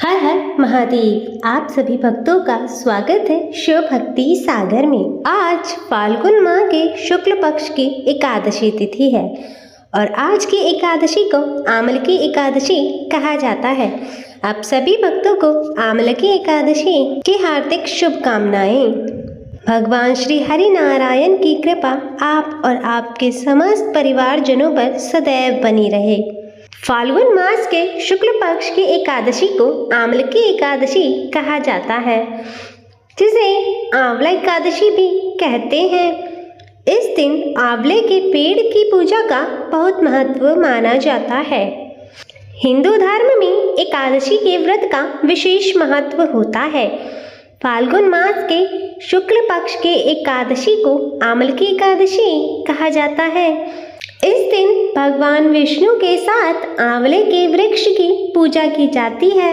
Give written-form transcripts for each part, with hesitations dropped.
हर हर महादेव। आप सभी भक्तों का स्वागत है शिव भक्ति सागर में। आज फाल्गुन माह के शुक्ल पक्ष की एकादशी तिथि है और आज की एकादशी को आमलकी एकादशी कहा जाता है। आप सभी भक्तों को आमलकी एकादशी की हार्दिक शुभकामनाएं। भगवान श्री हरि नारायण की कृपा आप और आपके समस्त परिवारजनों पर सदैव बनी रहे। फाल्गुन मास के शुक्ल पक्ष की एकादशी को आमलकी एकादशी कहा जाता है, जिसे आंवला एकादशी भी कहते हैं। इस दिन आंवले के पेड़ की पूजा का बहुत महत्व माना जाता है। हिंदू धर्म में एकादशी के व्रत का विशेष महत्व होता है। फाल्गुन मास के शुक्ल पक्ष के एकादशी को आमलकी एकादशी कहा जाता है। इस दिन भगवान विष्णु के साथ आंवले के वृक्ष की पूजा की जाती है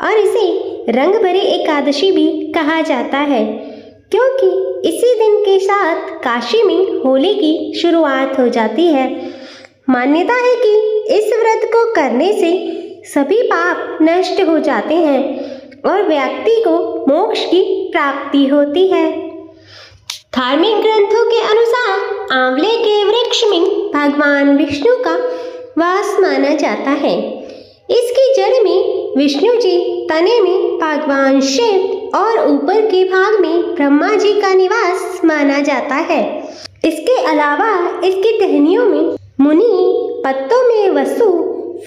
और इसे रंग भरी एकादशी भी कहा जाता है, क्योंकि इसी दिन के साथ काशी में होली की शुरुआत हो जाती है। मान्यता है कि इस व्रत को करने से सभी पाप नष्ट हो जाते हैं और व्यक्ति को मोक्ष की प्राप्ति होती है। धार्मिक ग्रंथों के अनुसार आंवले के वृक्ष में भगवान विष्णु का वास माना जाता है। इसकी जड़ में विष्णु जी, तने में भगवान शिव और ऊपर के भाग में ब्रह्मा जी का निवास माना जाता है। इसके अलावा इसकी टहनियों में मुनि, पत्तों में वसु,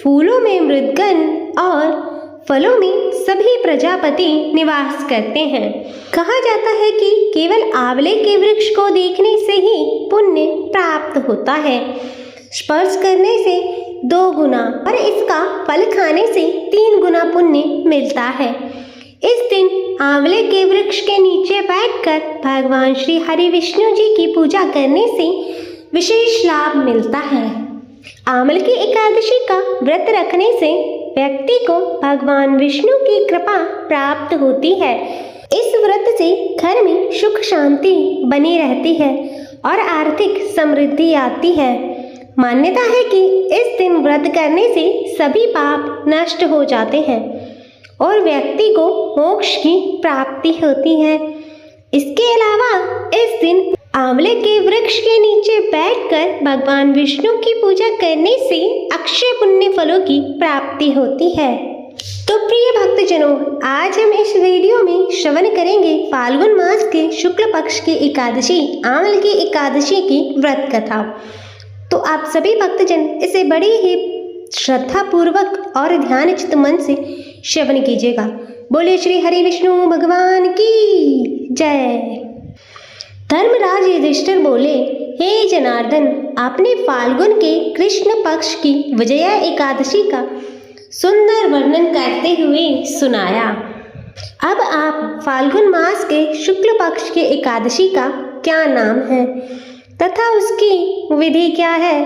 फूलों में मृदगन और फलों में सभी प्रजापति निवास करते हैं। कहा जाता है कि केवल आंवले के वृक्ष को देखने से ही पुण्य प्राप्त होता है। स्पर्श करने से 2 गुना और इसका फल खाने से 3 गुना पुण्य मिलता है। इस दिन आंवले के वृक्ष के नीचे बैठकर भगवान श्री हरि विष्णु जी की पूजा करने से विशेष लाभ मिलता है। आमलकी एकादशी का व्रत रखने से व्यक्ति को भगवान विष्णु की कृपा प्राप्त होती है। इस व्रत से घर में सुख शांति बनी रहती है और आर्थिक समृद्धि आती है। मान्यता है कि इस दिन व्रत करने से सभी पाप नष्ट हो जाते हैं और व्यक्ति को मोक्ष की प्राप्ति होती है। इसके अलावा इस दिन आंवले के वृक्ष के नीचे बैठकर भगवान विष्णु की पूजा करने से अक्षय पुण्य फलों की प्राप्ति होती है। तो प्रिय भक्तजनों, आज हम इस वीडियो में श्रवण करेंगे फाल्गुन मास के शुक्ल पक्ष की एकादशी आमलकी एकादशी की व्रत कथा। तो आप सभी भक्तजन इसे बड़ी ही श्रद्धा पूर्वक और ध्यानचित मन से श्रवण कीजिएगा। बोले श्री हरि विष्णु भगवान की जय। धर्मराज युधिष्ठिर बोले, हे जनार्दन, आपने फाल्गुन के कृष्ण पक्ष की विजया एकादशी का सुंदर वर्णन करते हुए सुनाया। अब आप फाल्गुन मास के शुक्ल पक्ष के एकादशी का क्या नाम है तथा उसकी विधि क्या है,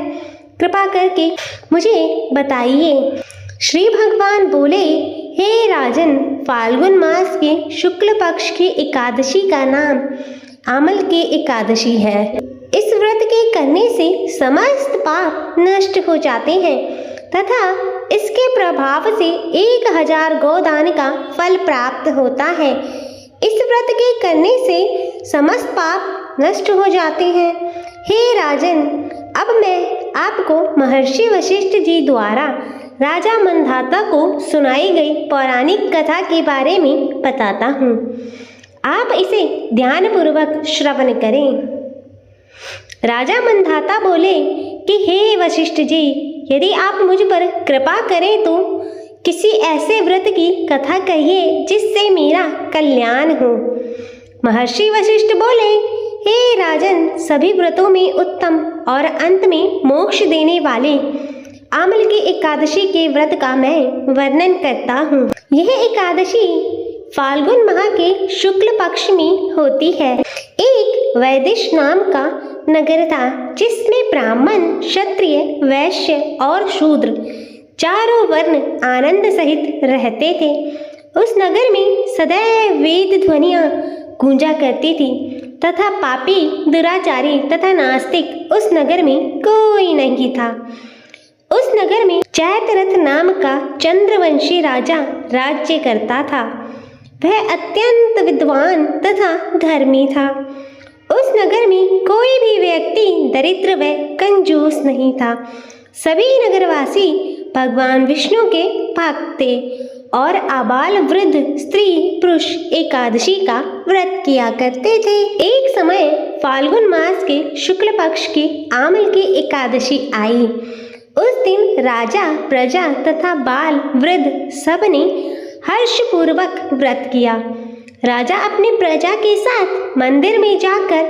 कृपा करके मुझे बताइए। श्री भगवान बोले, हे राजन, फाल्गुन मास के शुक्ल पक्ष की एकादशी का नाम आमलकी एकादशी है। इस व्रत के करने से समस्त पाप नष्ट हो जाते हैं तथा इसके प्रभाव से 1000 गोदान का फल प्राप्त होता है। इस व्रत के करने से समस्त पाप नष्ट हो जाते हैं। हे राजन, अब मैं आपको महर्षि वशिष्ठ जी द्वारा राजा मंधाता को सुनाई गई पौराणिक कथा के बारे में बताता हूँ। आप इसे ध्यानपूर्वक श्रवण करें। राजा मंधाता बोले कि हे वशिष्ठ जी, यदि आप मुझ पर कृपा करें तो किसी ऐसे व्रत की कथा कहिए जिससे मेरा कल्याण हो। महर्षि वशिष्ठ बोले, हे राजन, सभी व्रतों में उत्तम और अंत में मोक्ष देने वाले आमलकी एकादशी के व्रत का मैं वर्णन करता हूँ। यह एकादशी फाल्गुन माह के शुक्ल पक्ष में होती है। एक वैदिश नाम का नगर था जिसमें ब्राह्मण, क्षत्रिय, वैश्य और शूद्र चारों वर्ण आनंद सहित रहते थे। उस नगर में सदैव वेद ध्वनियाँ गूंजा करती थी तथा पापी, दुराचारी तथा नास्तिक उस नगर में कोई नहीं था। उस नगर में चैत्ररथ नाम का चंद्रवंशी राजा राज्य करता था। वह अत्यंत विद्वान तथा धर्मी था। उस नगर में कोई भी व्यक्ति दरिद्र व कंजूस नहीं था। सभी नगरवासी भगवान विष्णु के भक्त थे और आबाल वृद्ध स्त्री पुरुष एकादशी का व्रत किया करते थे। एक समय फाल्गुन मास के शुक्ल पक्ष की आमल की एकादशी आई। उस दिन राजा प्रजा तथा बाल वृद्ध सबने हर्षपूर्वक व्रत किया। राजा अपनी प्रजा के साथ मंदिर में जाकर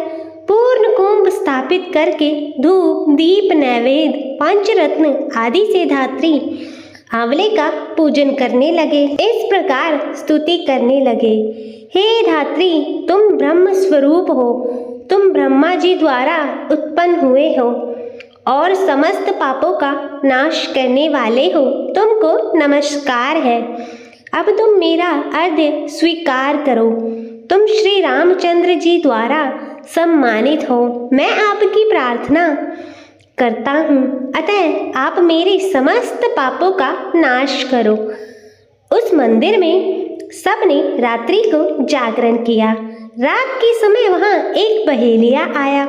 पूर्ण कुंभ स्थापित करके धूप दीप नैवेद्य पंचरत्न आदि से धात्री आंवले का पूजन करने लगे। इस प्रकार स्तुति करने लगे, हे धात्री, तुम ब्रह्म स्वरूप हो, तुम ब्रह्मा जी द्वारा उत्पन्न हुए हो और समस्त पापों का नाश करने वाले हो। तुमको नमस्कार है। अब तुम मेरा अर्घ्य स्वीकार करो। तुम श्री रामचंद्र जी द्वारा सम्मानित हो। मैं आपकी प्रार्थना करता हूँ, अतः आप मेरे समस्त पापों का नाश करो। उस मंदिर में सबने रात्रि को जागरण किया। रात के समय वहाँ एक बहेलिया आया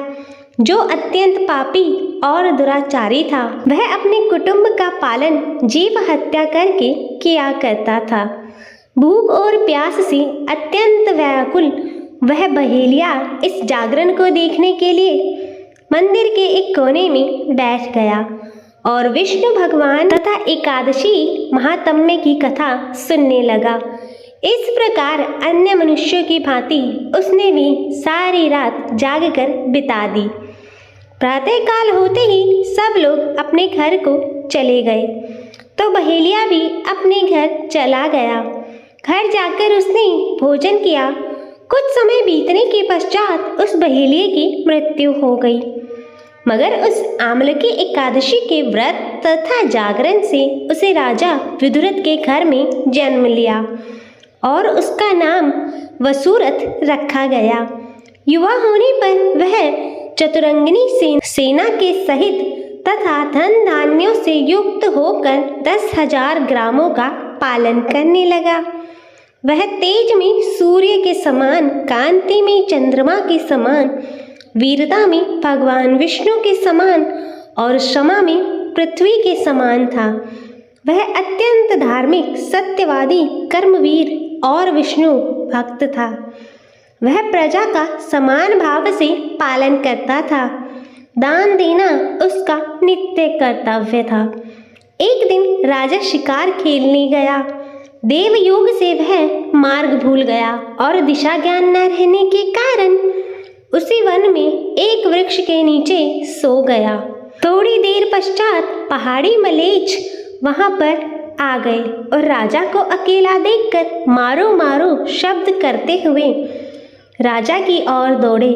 जो अत्यंत पापी और दुराचारी था। वह अपने कुटुंब का पालन जीव हत्या करके किया करता था। भूख और प्यास से अत्यंत व्याकुल वह बहेलिया इस जागरण को देखने के लिए मंदिर के एक कोने में बैठ गया और विष्णु भगवान तथा एकादशी महात्म्य की कथा सुनने लगा। इस प्रकार अन्य मनुष्यों की भांति उसने भी सारी रात जागकर बिता दी। प्रातःकाल होते ही सब लोग अपने घर को चले गए तो बहेलिया भी अपने घर चला गया। घर जाकर उसने भोजन किया। कुछ समय बीतने के पश्चात उस बहेलिये की मृत्यु हो गई, मगर उस आमल की एकादशी के व्रत तथा जागरण से उसे राजा विदुरथ के घर में जन्म लिया और उसका नाम वसुरथ रखा गया। युवा होने पर वह चतुरंगिनी सेना के सहित तथा धन धान्यों से युक्त होकर 10,000 ग्रामों का पालन करने लगा। वह तेज में सूर्य के समान, कांति में चंद्रमा के समान, वीरता में भगवान विष्णु के समान और क्षमा में पृथ्वी के समान था। वह अत्यंत धार्मिक, सत्यवादी, कर्मवीर और विष्णु भक्त था। वह प्रजा का समान भाव से पालन करता था। दान देना उसका नित्य कर्तव्य था। एक दिन राजा शिकार खेलने गया। देवयोग से वह मार्ग भूल गया और दिशा ज्ञान न रहने के कारण उसी वन में एक वृक्ष के नीचे सो गया। थोड़ी देर पश्चात पहाड़ी मलेच्छ वहां पर आ गए और राजा को अकेला देखकर मारो मारो शब्द करते हुए राजा की ओर दौड़े।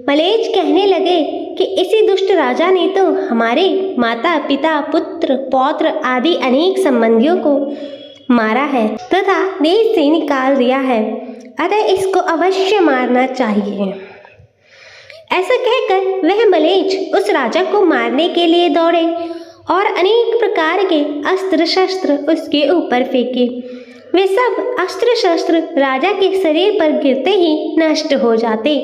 मलेच्छ कहने लगे कि इसी दुष्ट राजा ने तो हमारे माता पिता पुत्र पौत्र आदि अनेक संबंधियों को मारा है तथा देश से निकाल दिया है, अतः इसको अवश्य मारना चाहिए। ऐसा कहकर वह मलेच्छ उस राजा को मारने के लिए दौड़े और अनेक प्रकार के अस्त्र शस्त्र उसके ऊपर फेंके। वे सब अस्त्र शस्त्र राजा के शरीर पर गिरते ही नष्ट हो जाते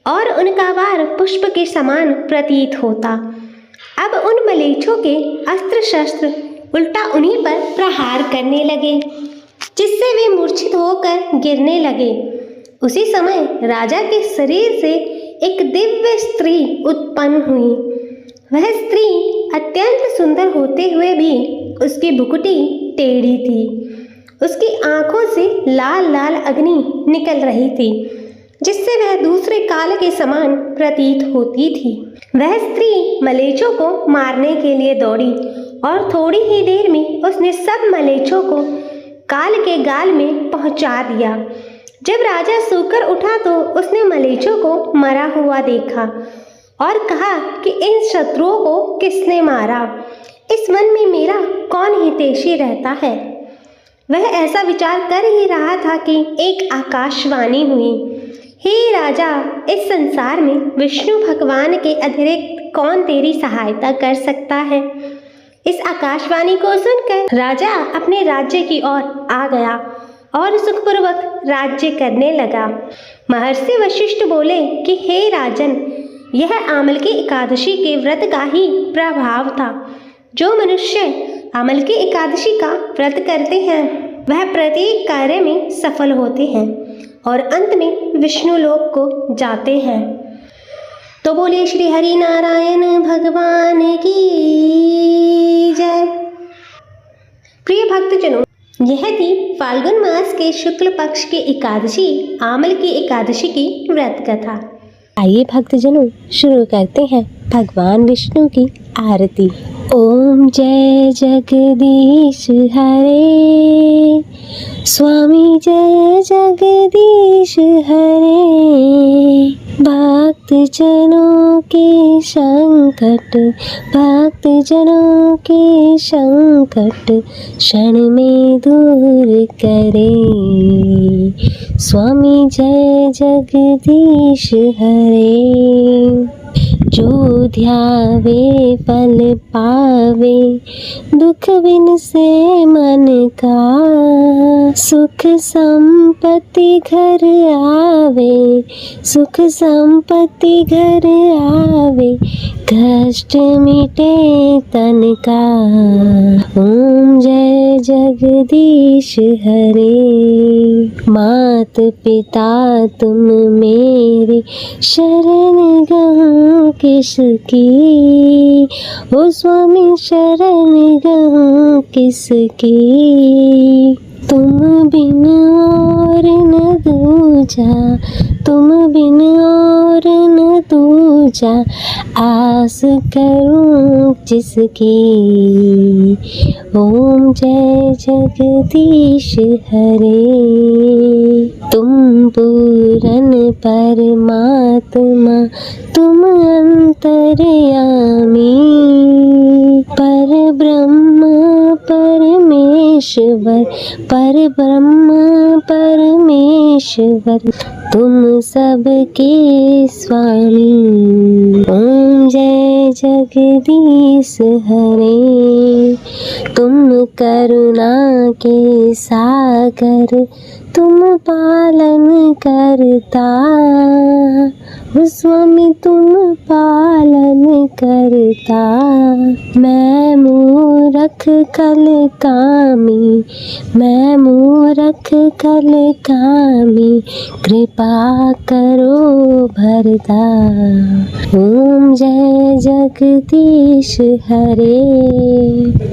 और उनका वार पुष्प के समान प्रतीत होता। अब उन मलेच्छों के अस्त्र शस्त्र उल्टा उन्हीं पर प्रहार करने लगे, जिससे वे मूर्छित होकर गिरने लगे। उसी समय राजा के शरीर से एक दिव्य स्त्री उत्पन्न हुई। वह स्त्री अत्यंत सुंदर होते हुए भी उसकी भुकुटी टेढ़ी थी। उसकी आंखों से लाल लाल अग्नि निकल रही थी, जिससे वह दूसरे काल के समान प्रतीत होती थी। वह स्त्री मलेच्छों को मारने के लिए दौड़ी और थोड़ी ही देर में उसने सब मलेच्छों को काल के गाल में पहुंचा दिया। जब राजा सोकर उठा तो उसने मलेच्छों को मरा हुआ देखा और कहा कि इन शत्रुओं को किसने मारा? इस वन में मेरा कौन हितैषी रहता है? वह ऐसा विचार कर ही रहा था कि एक आकाशवाणी हुई, हे राजा, इस संसार में विष्णु भगवान के अतिरिक्त कौन तेरी सहायता कर सकता है? इस आकाशवाणी को सुनकर राजा अपने राज्य की ओर आ गया और सुखपूर्वक राज्य करने लगा। महर्षि वशिष्ठ बोले कि हे राजन, यह आमल की एकादशी के व्रत का ही प्रभाव था। जो मनुष्य आमल की एकादशी का व्रत करते हैं वह प्रत्येक कार्य में सफल होते हैं और अंत में विष्णु लोक को जाते हैं। तो बोले श्री हरि नारायण भगवान की जय। प्रिय भक्तजनों, यह थी फाल्गुन मास के शुक्ल पक्ष की एकादशी, आमल की एकादशी की व्रत कथा। आइए भक्तजनों, शुरू करते हैं भगवान विष्णु की आरती। ओम जय जगदीश हरे, स्वामी जय जगदीश हरे। भक्त जनों के संकट, भक्त जनों के संकट क्षण में दूर करे। स्वामी जय जगदीश हरे। जो ध्यावे फल पावे, दुख बिन से मन का। सुख संपत्ति घर आवे, सुख संपत्ति घर आवे, कष्ट मिटे तन का। ओम जय जगदीश हरे। मात पिता तुम मेरे, शरण गहूँ किसकी। ओ स्वामी शरण गहूँ किसकी। तुम बिन और न दूजा, तुम बिन और न दूजा, आस करूं जिसकी। ओम जय जगदीश हरे। तुम पूरन परमात्मा, तुम अंतर्यामी। पर ब्रह्म परमेश्वर, पर ब्रह्म परमेश्वर, तुम सबके स्वामी। ओम जय जगदीश हरे। तुम करुणा के सागर, तुम पालन करता। स्वामी तुम पालन करता। मैं मूरख कल कामी, मैं मूरख कल कामी, कृपा करो भरता। ओम जय जगदीश हरे।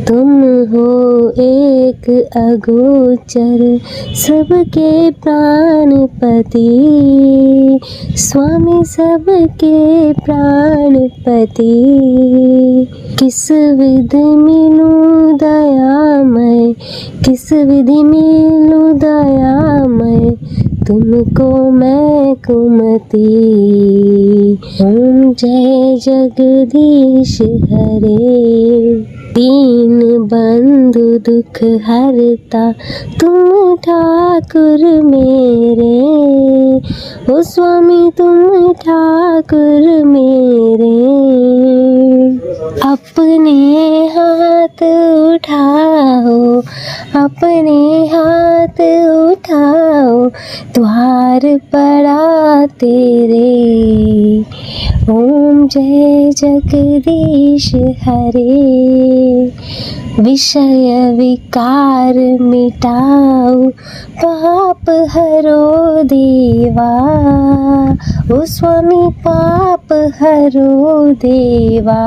तुम हो एक अगोचर, सबके प्राणपति। स्वामी सबके प्राणपति। किस विधि मिलूं दयामय, किस विधि मिलूं दयामय, तुमको मैं कुमति। ओम जय जगदीश हरे। दीन बंधु दुख हरता, तुम ठाकुर मेरे। ओ स्वामी तुम ठाकुर मेरे। अपने हाथ उठाओ, अपने हाथ उठाओ, द्वार पड़ा तेरे। ओम जय जगदीश हरे। विषय विकार मिटाओ, पाप हरो देवा। ओ स्वामी पाप हरो देवा।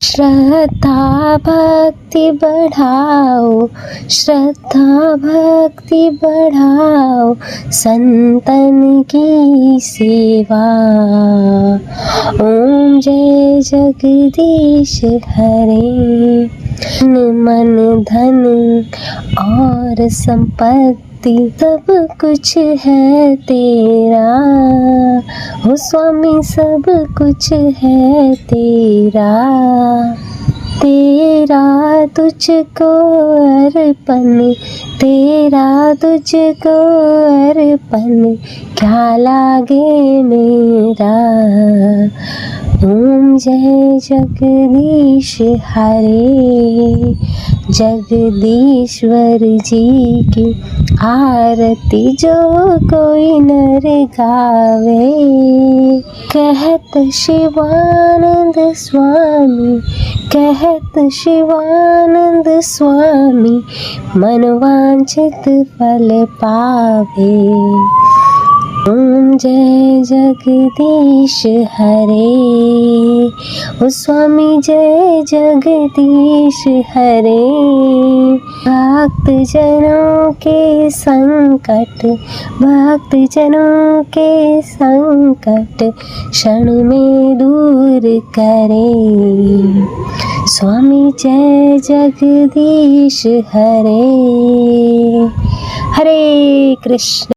श्रद्धा भक्ति बढ़ाओ, श्रद्धा भक्ति बढ़ाओ, संतन की सेवा। ओम जय जगदीश हरे। मन धन और संपत्ति सब कुछ है तेरा। ओ स्वामी सब कुछ है तेरा। तेरा तुझको अर्पण, तेरा तुझको अर्पण, क्या लागे मेरा। ओम जय जगदीश हरे, जगदीश्वर जी की आरती जो कोई नर गावे। कहत शिवानंद स्वामी, कहत शिवानंद स्वामी, मनवांछित फल पावे। ओम जय जगदीश हरे, ओ स्वामी जय जगदीश हरे। भक्त जनों के संकट, भक्त जनों के संकट क्षण में दूर करे। स्वामी जय जगदीश हरे। हरे कृष्ण।